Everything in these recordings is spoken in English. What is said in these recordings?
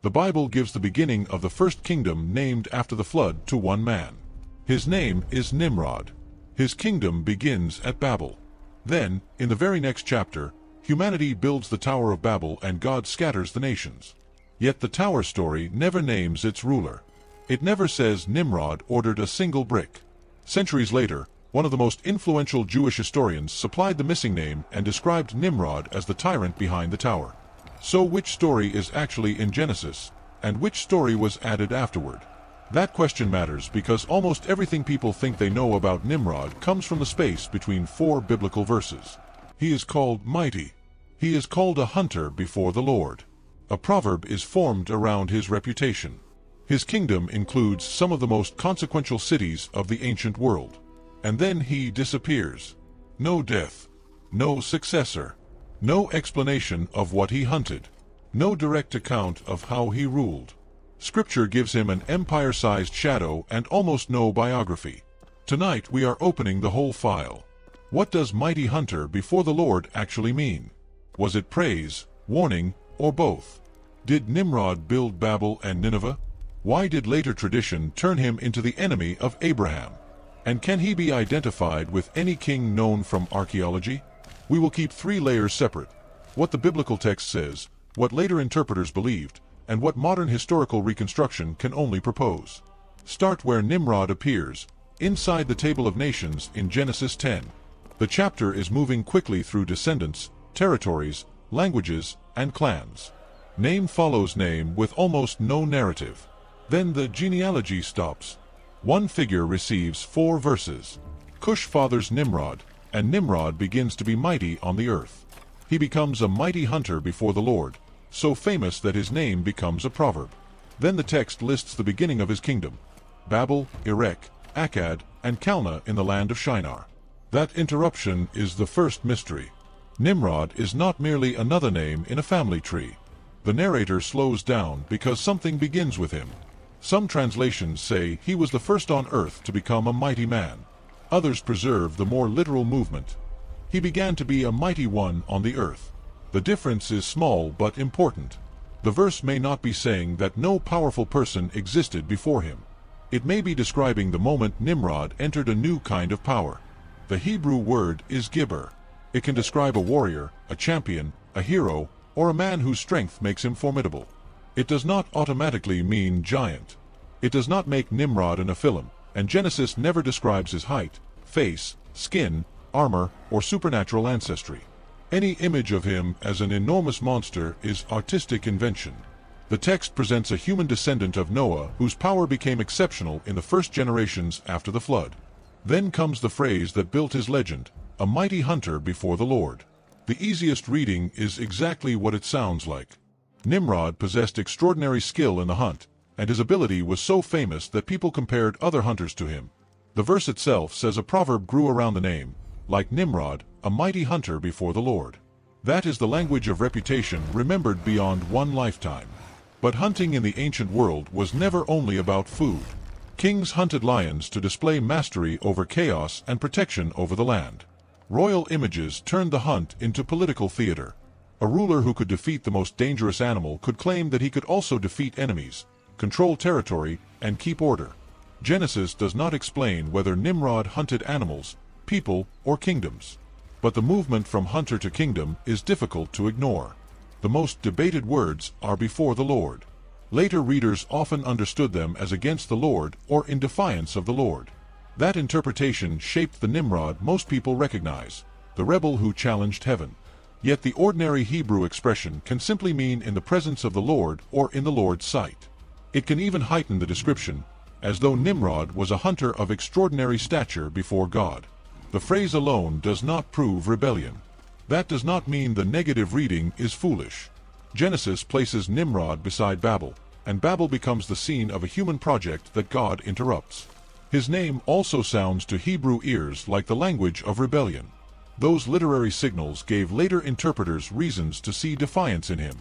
The Bible gives the beginning of the first kingdom named after the flood to one man. His name is Nimrod. His kingdom begins at Babel. Then, in the very next chapter, humanity builds the Tower of Babel and God scatters the nations. Yet the tower story never names its ruler. It never says Nimrod ordered a single brick. Centuries later, one of the most influential Jewish historians supplied the missing name and described Nimrod as the tyrant behind the tower. So which story is actually in Genesis, and which story was added afterward? That question matters because almost everything people think they know about Nimrod comes from the space between 4 biblical verses. He is called mighty. He is called a hunter before the Lord. A proverb is formed around his reputation. His kingdom includes some of the most consequential cities of the ancient world. And then he disappears. No death. No successor. No explanation of what he hunted. No direct account of how he ruled. Scripture gives him an empire-sized shadow and almost no biography. Tonight we are opening the whole file. What does mighty hunter before the Lord actually mean? Was it praise, warning, or both? Did Nimrod build Babel and Nineveh? Why did later tradition turn him into the enemy of Abraham? And can he be identified with any king known from archaeology? We will keep 3 layers separate: what the biblical text says, what later interpreters believed, and what modern historical reconstruction can only propose. Start where Nimrod appears, inside the Table of Nations in Genesis 10. The chapter is moving quickly through descendants, territories, languages, and clans. Name follows name with almost no narrative. Then the genealogy stops. One figure receives 4 verses. Cush fathers Nimrod, and Nimrod begins to be mighty on the earth. He becomes a mighty hunter before the Lord, so famous that his name becomes a proverb. Then the text lists the beginning of his kingdom: Babel, Erech, Akkad, and Calneh in the land of Shinar. That interruption is the first mystery. Nimrod is not merely another name in a family tree. The narrator slows down because something begins with him. Some translations say he was the first on earth to become a mighty man. Others preserve the more literal movement. He began to be a mighty one on the earth. The difference is small but important. The verse may not be saying that no powerful person existed before him. It may be describing the moment Nimrod entered a new kind of power. The Hebrew word is gibber. It can describe a warrior, a champion, a hero, or a man whose strength makes him formidable. It does not automatically mean giant. It does not make Nimrod an Nephilim, and Genesis never describes his height, face, skin, armor, or supernatural ancestry. Any image of him as an enormous monster is artistic invention. The text presents a human descendant of Noah whose power became exceptional in the first generations after the flood. Then comes the phrase that built his legend: a mighty hunter before the Lord. The easiest reading is exactly what it sounds like. Nimrod possessed extraordinary skill in the hunt, and his ability was so famous that people compared other hunters to him. The verse itself says a proverb grew around the name, like Nimrod, a mighty hunter before the Lord. That is the language of reputation remembered beyond one lifetime. But hunting in the ancient world was never only about food. Kings hunted lions to display mastery over chaos and protection over the land. Royal images turned the hunt into political theater. A ruler who could defeat the most dangerous animal could claim that he could also defeat enemies, control territory, and keep order. Genesis does not explain whether Nimrod hunted animals, people, or kingdoms. But the movement from hunter to kingdom is difficult to ignore. The most debated words are before the Lord. Later readers often understood them as against the Lord or in defiance of the Lord. That interpretation shaped the Nimrod most people recognize, the rebel who challenged heaven. Yet the ordinary Hebrew expression can simply mean in the presence of the Lord or in the Lord's sight. It can even heighten the description, as though Nimrod was a hunter of extraordinary stature before God. The phrase alone does not prove rebellion. That does not mean the negative reading is foolish. Genesis places Nimrod beside Babel, and Babel becomes the scene of a human project that God interrupts. His name also sounds to Hebrew ears like the language of rebellion. Those literary signals gave later interpreters reasons to see defiance in him.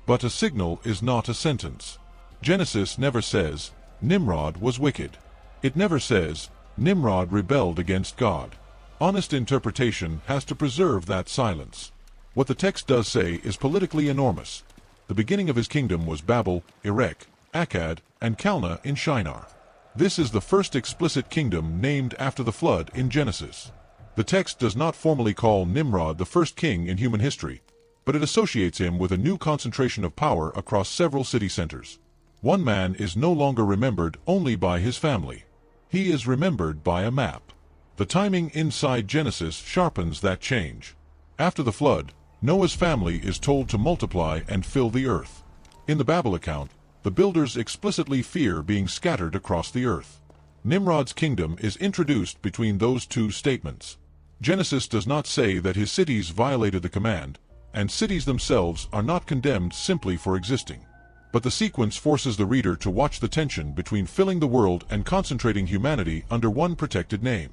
But a signal is not a sentence. Genesis never says, Nimrod was wicked. It never says, Nimrod rebelled against God. Honest interpretation has to preserve that silence. What the text does say is politically enormous. The beginning of his kingdom was Babel, Erech, Akkad, and Calneh in Shinar. This is the first explicit kingdom named after the flood in Genesis. The text does not formally call Nimrod the first king in human history, but it associates him with a new concentration of power across several city centers. One man is no longer remembered only by his family. He is remembered by a map. The timing inside Genesis sharpens that change. After the flood, Noah's family is told to multiply and fill the earth. In the Babel account, the builders explicitly fear being scattered across the earth. Nimrod's kingdom is introduced between those two statements. Genesis does not say that his cities violated the command, and cities themselves are not condemned simply for existing. But the sequence forces the reader to watch the tension between filling the world and concentrating humanity under one protected name.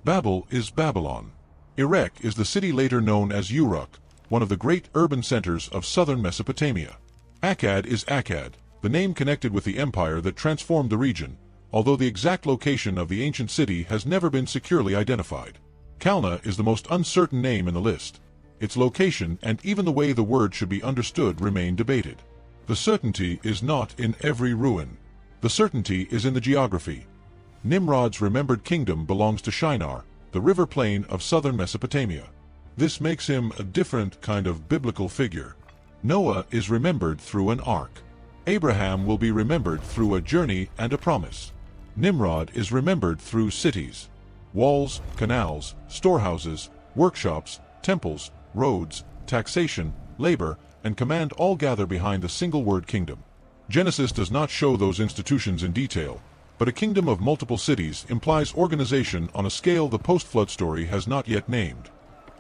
Babel is Babylon. Erech is the city later known as Uruk, one of the great urban centers of southern Mesopotamia. Akkad is Akkad, the name connected with the empire that transformed the region, although the exact location of the ancient city has never been securely identified. Calneh is the most uncertain name in the list. Its location and even the way the word should be understood remain debated. The certainty is not in every ruin. The certainty is in the geography. Nimrod's remembered kingdom belongs to Shinar, the river plain of southern Mesopotamia. This makes him a different kind of biblical figure. Noah is remembered through an ark. Abraham will be remembered through a journey and a promise. Nimrod is remembered through cities. Walls, canals, storehouses, workshops, temples, roads, taxation, labor, and command all gather behind the single-word kingdom. Genesis does not show those institutions in detail, but a kingdom of multiple cities implies organization on a scale the post-flood story has not yet named.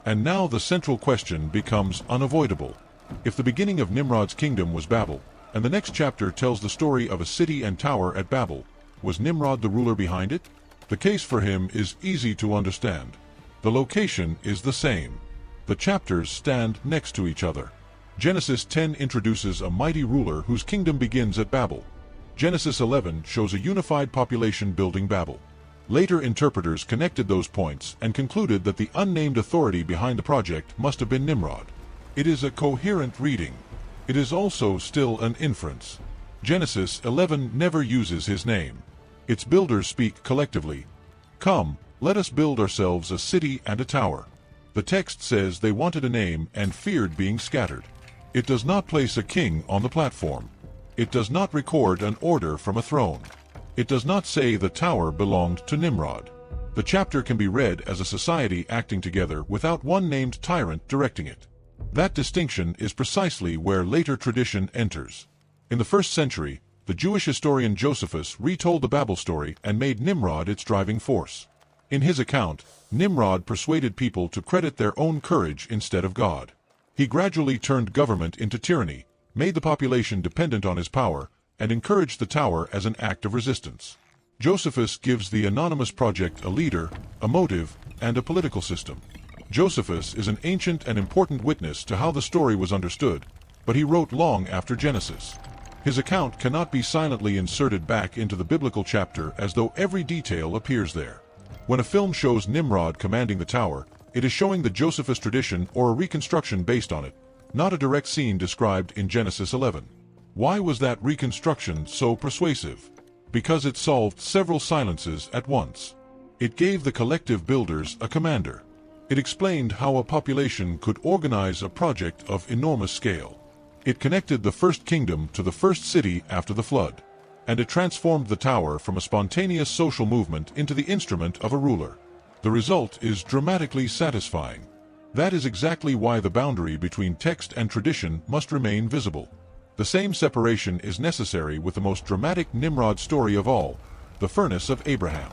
And now the central question becomes unavoidable. If the beginning of Nimrod's kingdom was Babel, and the next chapter tells the story of a city and tower at Babel, was Nimrod the ruler behind it? The case for him is easy to understand. The location is the same. The chapters stand next to each other. Genesis 10 introduces a mighty ruler whose kingdom begins at Babel. Genesis 11 shows a unified population building Babel. Later interpreters connected those points and concluded that the unnamed authority behind the project must have been Nimrod. It is a coherent reading. It is also still an inference. Genesis 11 never uses his name. Its builders speak collectively. Come, let us build ourselves a city and a tower. The text says they wanted a name and feared being scattered. It does not place a king on the platform. It does not record an order from a throne. It does not say the tower belonged to Nimrod. The chapter can be read as a society acting together without one named tyrant directing it. That distinction is precisely where later tradition enters. In the 1st century, the Jewish historian Josephus retold the Babel story and made Nimrod its driving force. In his account, Nimrod persuaded people to credit their own courage instead of God. He gradually turned government into tyranny, made the population dependent on his power, and encouraged the tower as an act of resistance. Josephus gives the anonymous project a leader, a motive, and a political system. Josephus is an ancient and important witness to how the story was understood, but he wrote long after Genesis. His account cannot be silently inserted back into the biblical chapter as though every detail appears there. When a film shows Nimrod commanding the tower, it is showing the Josephus tradition or a reconstruction based on it, not a direct scene described in Genesis 11. Why was that reconstruction so persuasive? Because it solved several silences at once. It gave the collective builders a commander. It explained how a population could organize a project of enormous scale. It connected the first kingdom to the first city after the flood. And it transformed the tower from a spontaneous social movement into the instrument of a ruler. The result is dramatically satisfying. That is exactly why the boundary between text and tradition must remain visible. The same separation is necessary with the most dramatic Nimrod story of all, the furnace of Abraham.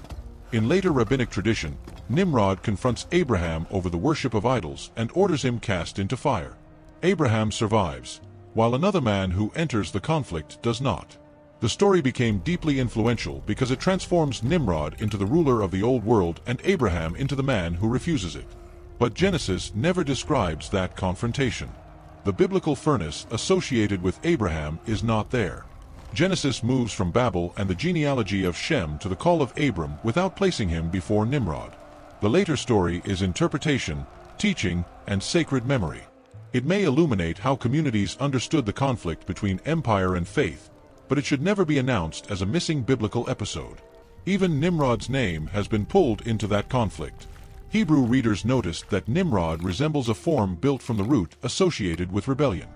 In later rabbinic tradition, Nimrod confronts Abraham over the worship of idols and orders him cast into fire. Abraham survives, while another man who enters the conflict does not. The story became deeply influential because it transforms Nimrod into the ruler of the old world and Abraham into the man who refuses it. But Genesis never describes that confrontation. The biblical furnace associated with Abraham is not there. Genesis moves from Babel and the genealogy of Shem to the call of Abram without placing him before Nimrod. The later story is interpretation, teaching, and sacred memory. It may illuminate how communities understood the conflict between empire and faith, but it should never be announced as a missing biblical episode. Even Nimrod's name has been pulled into that conflict. Hebrew readers noticed that Nimrod resembles a form built from the root associated with rebellion.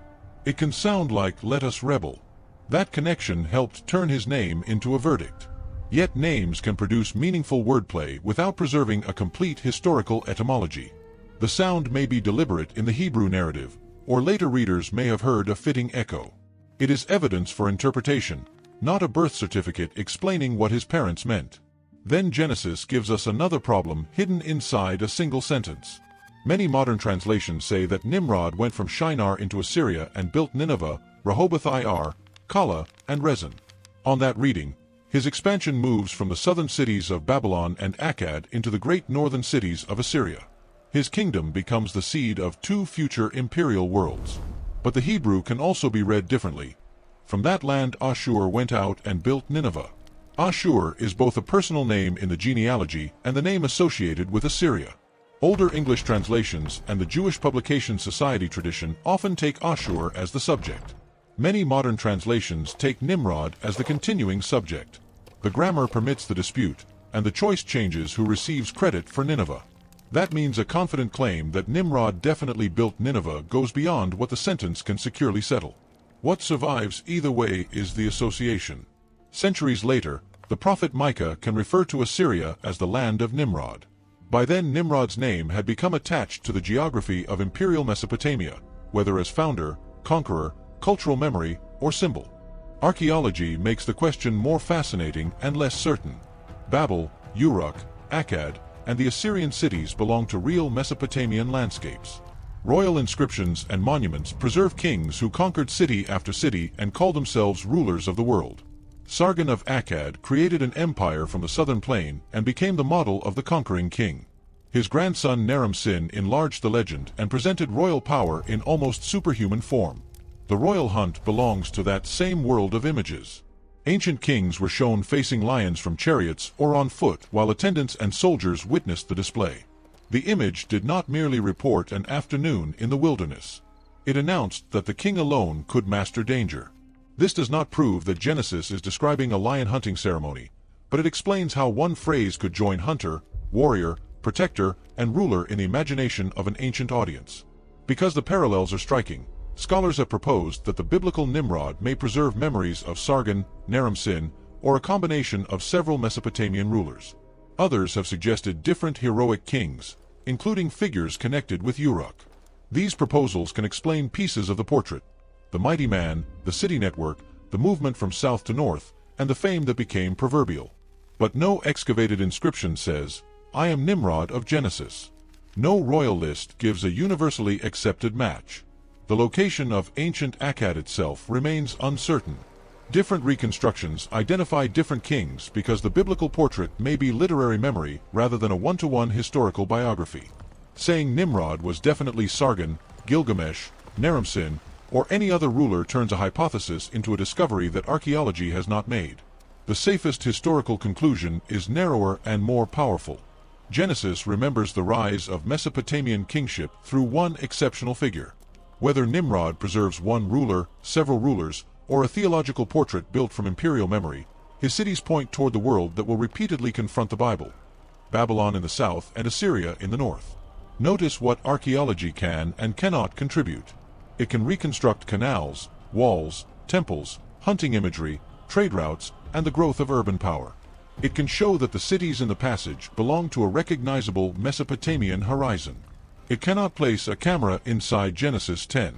It can sound like "let us rebel." That connection helped turn his name into a verdict. Yet names can produce meaningful wordplay without preserving a complete historical etymology. The sound may be deliberate in the Hebrew narrative, or later readers may have heard a fitting echo. It is evidence for interpretation, not a birth certificate explaining what his parents meant. Then Genesis gives us another problem hidden inside a single sentence. Many modern translations say that Nimrod went from Shinar into Assyria and built Nineveh, Rehoboth-ir, Calah, and Rezin. On that reading, his expansion moves from the southern cities of Babylon and Akkad into the great northern cities of Assyria. His kingdom becomes the seed of two future imperial worlds. But the Hebrew can also be read differently. From that land Ashur went out and built Nineveh. Ashur is both a personal name in the genealogy and the name associated with Assyria. Older English translations and the Jewish Publication Society tradition often take Ashur as the subject. Many modern translations take Nimrod as the continuing subject. The grammar permits the dispute, and the choice changes who receives credit for Nineveh. That means a confident claim that Nimrod definitely built Nineveh goes beyond what the sentence can securely settle. What survives either way is the association. Centuries later, the prophet Micah can refer to Assyria as the land of Nimrod. By then Nimrod's name had become attached to the geography of imperial Mesopotamia, whether as founder, conqueror, cultural memory, or symbol. Archaeology makes the question more fascinating and less certain. Babel, Uruk, Akkad, and the Assyrian cities belong to real Mesopotamian landscapes. Royal inscriptions and monuments preserve kings who conquered city after city and called themselves rulers of the world. Sargon of Akkad created an empire from the southern plain and became the model of the conquering king. His grandson Naram-Sin enlarged the legend and presented royal power in almost superhuman form. The royal hunt belongs to that same world of images. Ancient kings were shown facing lions from chariots or on foot while attendants and soldiers witnessed the display. The image did not merely report an afternoon in the wilderness. It announced that the king alone could master danger. This does not prove that Genesis is describing a lion hunting ceremony, but it explains how one phrase could join hunter, warrior, protector, and ruler in the imagination of an ancient audience. Because the parallels are striking, scholars have proposed that the biblical Nimrod may preserve memories of Sargon, Naram-Sin, or a combination of several Mesopotamian rulers. Others have suggested different heroic kings, including figures connected with Uruk. These proposals can explain pieces of the portrait: the mighty man, the city network, the movement from south to north, and the fame that became proverbial. But no excavated inscription says, "I am Nimrod of Genesis." No royal list gives a universally accepted match. The location of ancient Akkad itself remains uncertain. Different reconstructions identify different kings because the biblical portrait may be literary memory rather than a one-to-one historical biography. Saying Nimrod was definitely Sargon, Gilgamesh, Naram-Sin, or any other ruler turns a hypothesis into a discovery that archaeology has not made. The safest historical conclusion is narrower and more powerful. Genesis remembers the rise of Mesopotamian kingship through one exceptional figure. Whether Nimrod preserves one ruler, several rulers, or a theological portrait built from imperial memory, his cities point toward the world that will repeatedly confront the Bible: Babylon in the south and Assyria in the north. Notice what archaeology can and cannot contribute. It can reconstruct canals, walls, temples, hunting imagery, trade routes, and the growth of urban power. It can show that the cities in the passage belong to a recognizable Mesopotamian horizon. It cannot place a camera inside Genesis 10.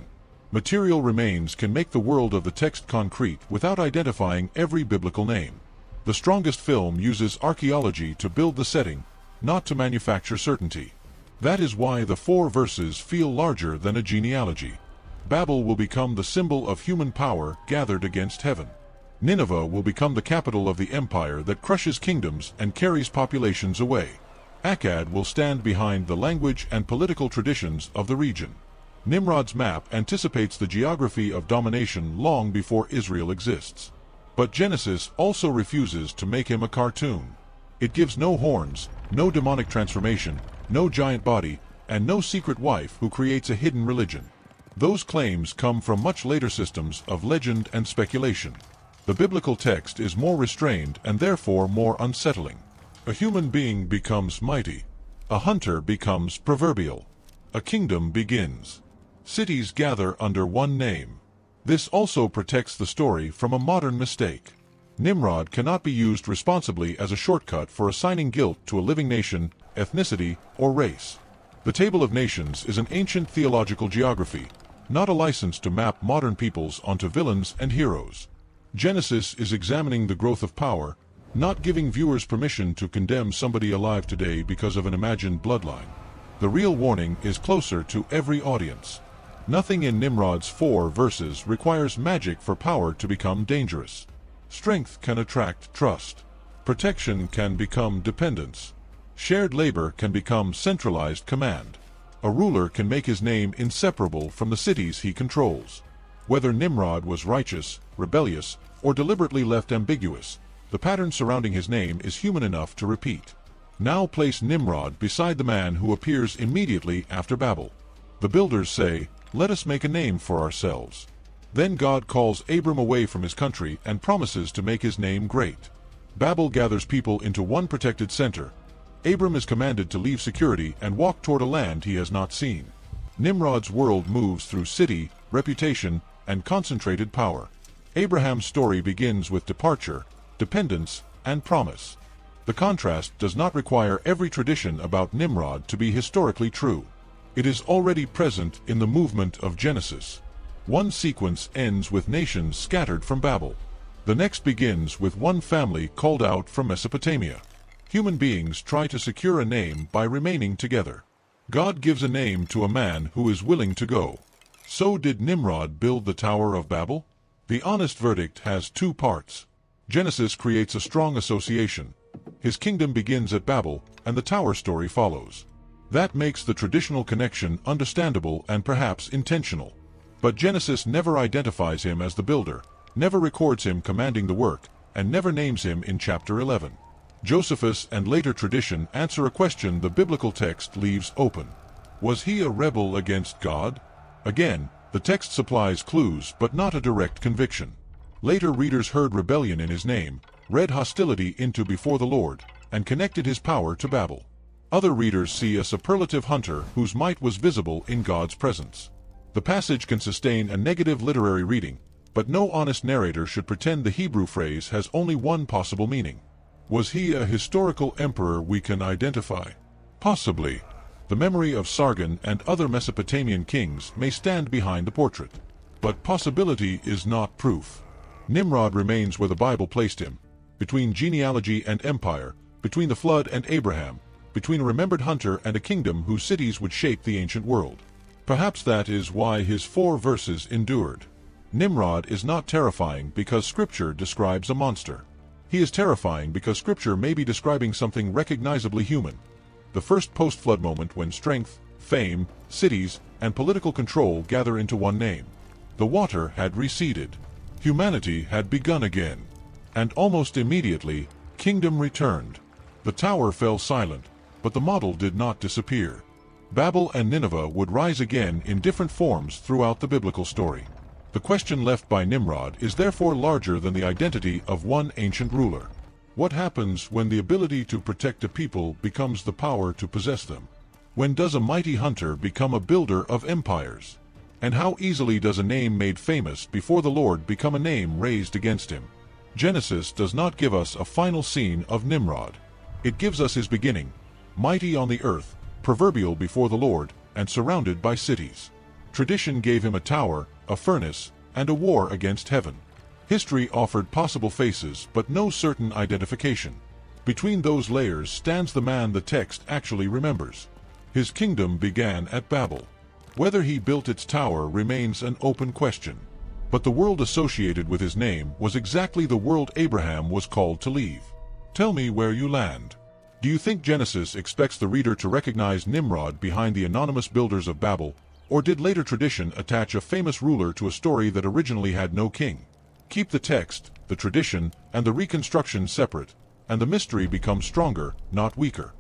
Material remains can make the world of the text concrete without identifying every biblical name. The strongest film uses archaeology to build the setting, not to manufacture certainty. That is why the 4 verses feel larger than a genealogy. Babel will become the symbol of human power gathered against heaven. Nineveh will become the capital of the empire that crushes kingdoms and carries populations away. Akkad will stand behind the language and political traditions of the region. Nimrod's map anticipates the geography of domination long before Israel exists. But Genesis also refuses to make him a cartoon. It gives no horns, no demonic transformation, no giant body, and no secret wife who creates a hidden religion. Those claims come from much later systems of legend and speculation. The biblical text is more restrained and therefore more unsettling. A human being becomes mighty. A hunter becomes proverbial. A kingdom begins. Cities gather under one name. This also protects the story from a modern mistake. Nimrod cannot be used responsibly as a shortcut for assigning guilt to a living nation, ethnicity, or race. The Table of Nations is an ancient theological geography, not a license to map modern peoples onto villains and heroes. Genesis is examining the growth of power, not giving viewers permission to condemn somebody alive today because of an imagined bloodline. The real warning is closer to every audience. Nothing in Nimrod's 4 verses requires magic for power to become dangerous. Strength can attract trust. Protection can become dependence. Shared labor can become centralized command. A ruler can make his name inseparable from the cities he controls. Whether Nimrod was righteous, rebellious, or deliberately left ambiguous, the pattern surrounding his name is human enough to repeat. Now place Nimrod beside the man who appears immediately after Babel. The builders say, "Let us make a name for ourselves." Then God calls Abram away from his country and promises to make his name great. Babel gathers people into one protected center. Abram is commanded to leave security and walk toward a land he has not seen. Nimrod's world moves through city, reputation, and concentrated power. Abraham's story begins with departure, dependence, and promise. The contrast does not require every tradition about Nimrod to be historically true. It is already present in the movement of Genesis. One sequence ends with nations scattered from Babel. The next begins with one family called out from Mesopotamia. Human beings try to secure a name by remaining together. God gives a name to a man who is willing to go. So did Nimrod build the Tower of Babel? The honest verdict has 2 parts. Genesis creates a strong association. His kingdom begins at Babel, and the tower story follows. That makes the traditional connection understandable and perhaps intentional. But Genesis never identifies him as the builder, never records him commanding the work, and never names him in chapter 11. Josephus and later tradition answer a question the biblical text leaves open. Was he a rebel against God? Again, the text supplies clues but not a direct conviction. Later readers heard rebellion in his name, read hostility into before the Lord, and connected his power to Babel. Other readers see a superlative hunter whose might was visible in God's presence. The passage can sustain a negative literary reading, but no honest narrator should pretend the Hebrew phrase has only one possible meaning. Was he a historical emperor we can identify? Possibly. The memory of Sargon and other Mesopotamian kings may stand behind the portrait. But possibility is not proof. Nimrod remains where the Bible placed him, between genealogy and empire, between the flood and Abraham, between a remembered hunter and a kingdom whose cities would shape the ancient world. Perhaps that is why his 4 verses endured. Nimrod is not terrifying because Scripture describes a monster. He is terrifying because Scripture may be describing something recognizably human. The first post-flood moment when strength, fame, cities, and political control gather into one name. The water had receded. Humanity had begun again. And almost immediately, kingdom returned. The tower fell silent, but the model did not disappear. Babel and Nineveh would rise again in different forms throughout the biblical story. The question left by Nimrod is therefore larger than the identity of one ancient ruler. What happens when the ability to protect a people becomes the power to possess them? When does a mighty hunter become a builder of empires? And how easily does a name made famous before the Lord become a name raised against him? Genesis does not give us a final scene of Nimrod. It gives us his beginning, mighty on the earth, proverbial before the Lord, and surrounded by cities. Tradition gave him a tower, a furnace, and a war against heaven. History offered possible faces but no certain identification. Between those layers stands the man the text actually remembers. His kingdom began at Babel. Whether he built its tower remains an open question. But the world associated with his name was exactly the world Abraham was called to leave. Tell me where you land. Do you think Genesis expects the reader to recognize Nimrod behind the anonymous builders of Babel, or did later tradition attach a famous ruler to a story that originally had no king? Keep the text, the tradition, and the reconstruction separate, and the mystery becomes stronger, not weaker.